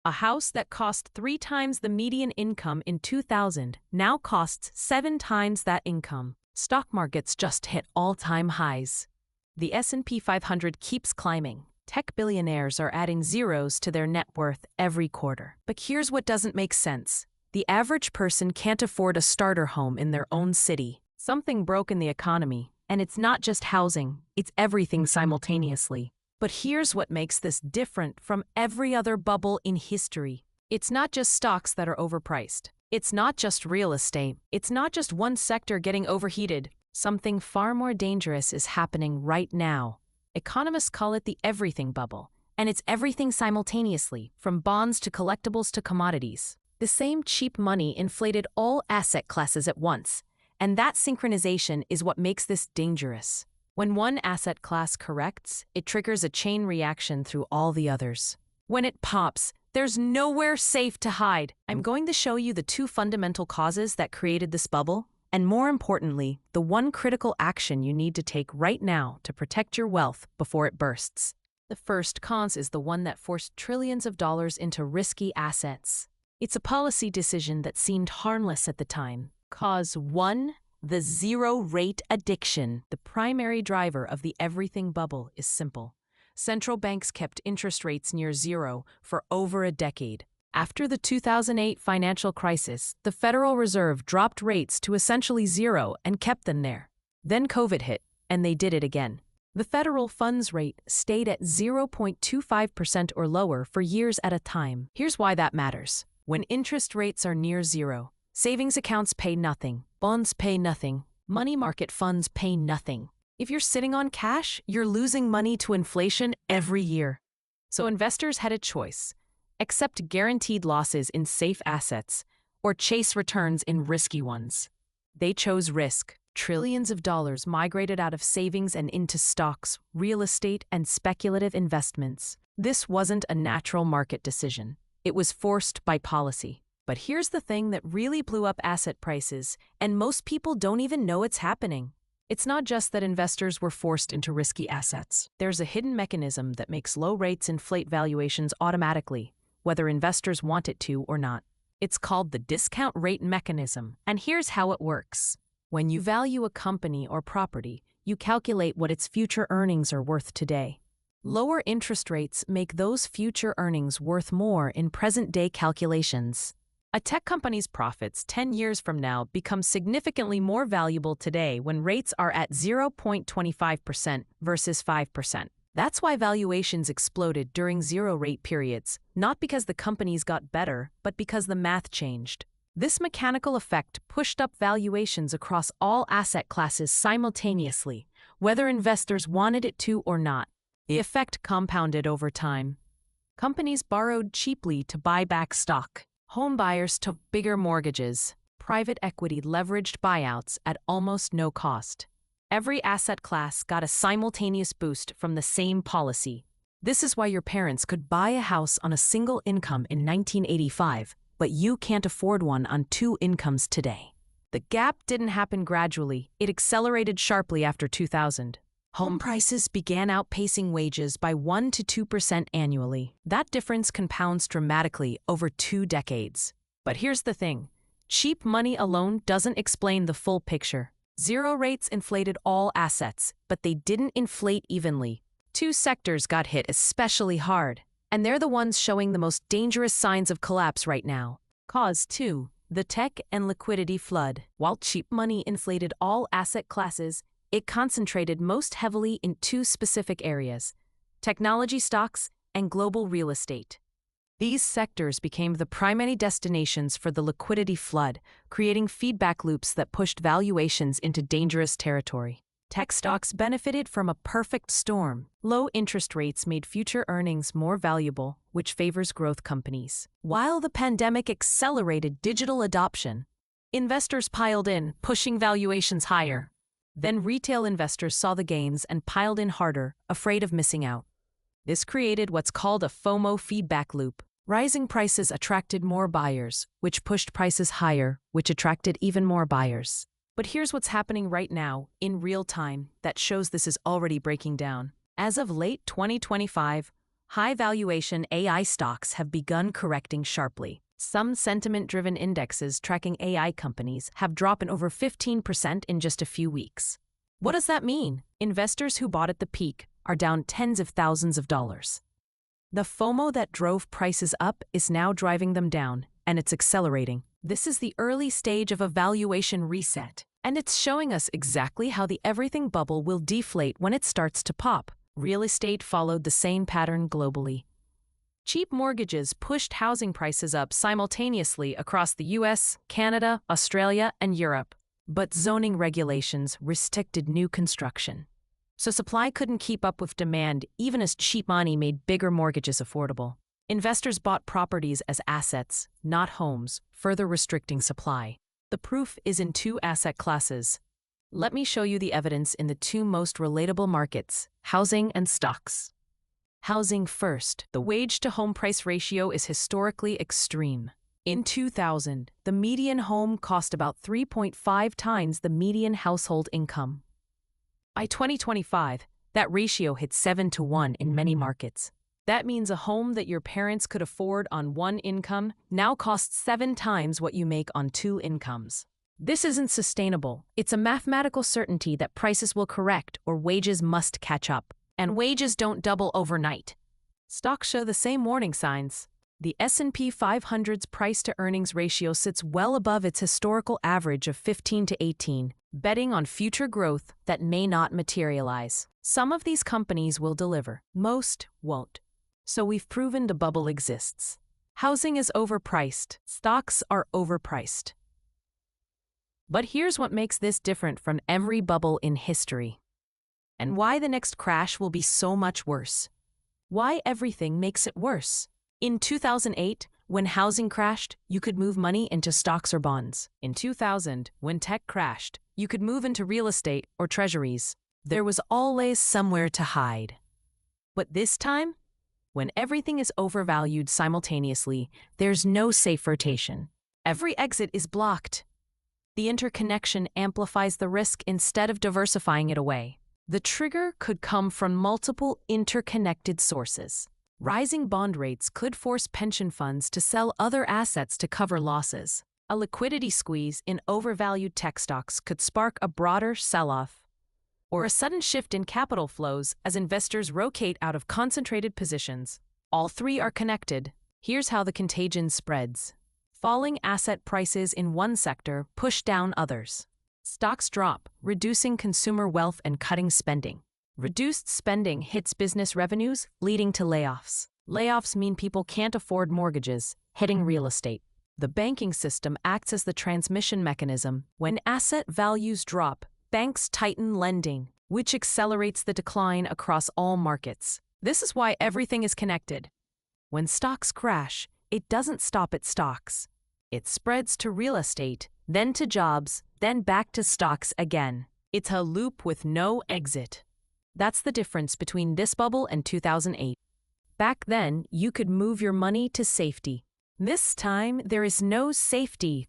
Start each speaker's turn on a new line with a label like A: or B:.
A: A house that cost 3 times the median income in 2000 now costs 7 times that income. Stock markets just hit all-time highs. The S&P 500 keeps climbing. Tech billionaires are adding zeros to their net worth every quarter. But here's what doesn't make sense. The average person can't afford a starter home in their own city. Something broke in the economy, and it's not just housing, it's everything simultaneously. But here's what makes this different from every other bubble in history. It's not just stocks that are overpriced. It's not just real estate. It's not just one sector getting overheated. Something far more dangerous is happening right now. Economists call it the everything bubble, and it's everything simultaneously, from bonds to collectibles to commodities. The same cheap money inflated all asset classes at once, and that synchronization is what makes this dangerous. When one asset class corrects, it triggers a chain reaction through all the others. When it pops, there's nowhere safe to hide. I'm going to show you the 2 fundamental causes that created this bubble, and more importantly, the one critical action you need to take right now to protect your wealth before it bursts. The first cause is the one that forced trillions of dollars into risky assets. It's a policy decision that seemed harmless at the time. Cause 1. The zero-rate addiction. The primary driver of the everything bubble is simple. Central banks kept interest rates near zero for over a decade. After the 2008 financial crisis, the Federal Reserve dropped rates to essentially zero and kept them there. Then COVID hit, and they did it again. The federal funds rate stayed at 0.25% or lower for years at a time. Here's why that matters. When interest rates are near zero, savings accounts pay nothing, bonds pay nothing, money market funds pay nothing. If you're sitting on cash, you're losing money to inflation every year. So investors had a choice: accept guaranteed losses in safe assets or chase returns in risky ones. They chose risk. Trillions of dollars migrated out of savings and into stocks, real estate, and speculative investments. This wasn't a natural market decision. It was forced by policy. But here's the thing that really blew up asset prices, and most people don't even know it's happening. It's not just that investors were forced into risky assets. There's a hidden mechanism that makes low rates inflate valuations automatically, whether investors want it to or not. It's called the discount rate mechanism, and here's how it works. When you value a company or property, you calculate what its future earnings are worth today. Lower interest rates make those future earnings worth more in present-day calculations. A tech company's profits 10 years from now become significantly more valuable today when rates are at 0.25% versus 5%. That's why valuations exploded during zero-rate periods, not because the companies got better, but because the math changed. This mechanical effect pushed up valuations across all asset classes simultaneously, whether investors wanted it to or not. The effect compounded over time. Companies borrowed cheaply to buy back stock. Home buyers took bigger mortgages. Private equity leveraged buyouts at almost no cost. Every asset class got a simultaneous boost from the same policy. This is why your parents could buy a house on a single income in 1985, but you can't afford one on 2 incomes today. The gap didn't happen gradually, it accelerated sharply after 2000. Home prices began outpacing wages by 1 to 2% annually. That difference compounds dramatically over 2 decades. But here's the thing. Cheap money alone doesn't explain the full picture. Zero rates inflated all assets, but they didn't inflate evenly. 2 sectors got hit especially hard, and they're the ones showing the most dangerous signs of collapse right now. Cause 2. The tech and liquidity flood. While cheap money inflated all asset classes, it concentrated most heavily in 2 specific areas: technology stocks and global real estate. These sectors became the primary destinations for the liquidity flood, creating feedback loops that pushed valuations into dangerous territory. Tech stocks benefited from a perfect storm. Low interest rates made future earnings more valuable, which favors growth companies. While the pandemic accelerated digital adoption, investors piled in, pushing valuations higher. Then retail investors saw the gains and piled in harder, afraid of missing out. This created what's called a FOMO feedback loop. Rising prices attracted more buyers, which pushed prices higher, which attracted even more buyers. But here's what's happening right now, in real time, that shows this is already breaking down. As of late 2025, High valuation AI stocks have begun correcting sharply. Some sentiment-driven indexes tracking AI companies have dropped over 15% in just a few weeks. What does that mean? Investors who bought at the peak are down tens of thousands of dollars. The FOMO that drove prices up is now driving them down, and it's accelerating. This is the early stage of a valuation reset, and it's showing us exactly how the everything bubble will deflate when it starts to pop. Real estate followed the same pattern globally. Cheap mortgages pushed housing prices up simultaneously across the US, Canada, Australia, and Europe. But zoning regulations restricted new construction. So supply couldn't keep up with demand even as cheap money made bigger mortgages affordable. Investors bought properties as assets, not homes, further restricting supply. The proof is in two asset classes. Let me show you the evidence in the two most relatable markets, housing and stocks. Housing first. The wage-to-home price ratio is historically extreme. In 2000, the median home cost about 3.5 times the median household income. By 2025, that ratio hit 7-to-1 in many markets. That means a home that your parents could afford on one income now costs 7 times what you make on 2 incomes. This isn't sustainable. It's a mathematical certainty that prices will correct or wages must catch up. And wages don't double overnight. Stocks show the same warning signs. The S&P 500's price-to-earnings ratio sits well above its historical average of 15-to-18, betting on future growth that may not materialize. Some of these companies will deliver. Most won't. So we've proven the bubble exists. Housing is overpriced. Stocks are overpriced. But here's what makes this different from every bubble in history. And why the next crash will be so much worse. Why everything makes it worse. In 2008, when housing crashed, you could move money into stocks or bonds. In 2000, when tech crashed, you could move into real estate or treasuries. There was always somewhere to hide. But this time, when everything is overvalued simultaneously, there's no safe rotation. Every exit is blocked. The interconnection amplifies the risk instead of diversifying it away. The trigger could come from multiple interconnected sources. Rising bond rates could force pension funds to sell other assets to cover losses. A liquidity squeeze in overvalued tech stocks could spark a broader sell-off, or a sudden shift in capital flows as investors rotate out of concentrated positions. All three are connected. Here's how the contagion spreads. Falling asset prices in one sector push down others. Stocks drop, reducing consumer wealth and cutting spending. Reduced spending hits business revenues, leading to layoffs. Layoffs mean people can't afford mortgages, hitting real estate. The banking system acts as the transmission mechanism. When asset values drop, banks tighten lending, which accelerates the decline across all markets. This is why everything is connected. When stocks crash, it doesn't stop at stocks. It spreads to real estate, then to jobs, then back to stocks again. It's a loop with no exit. That's the difference between this bubble and 2008. Back then, you could move your money to safety. This time, there is no safety.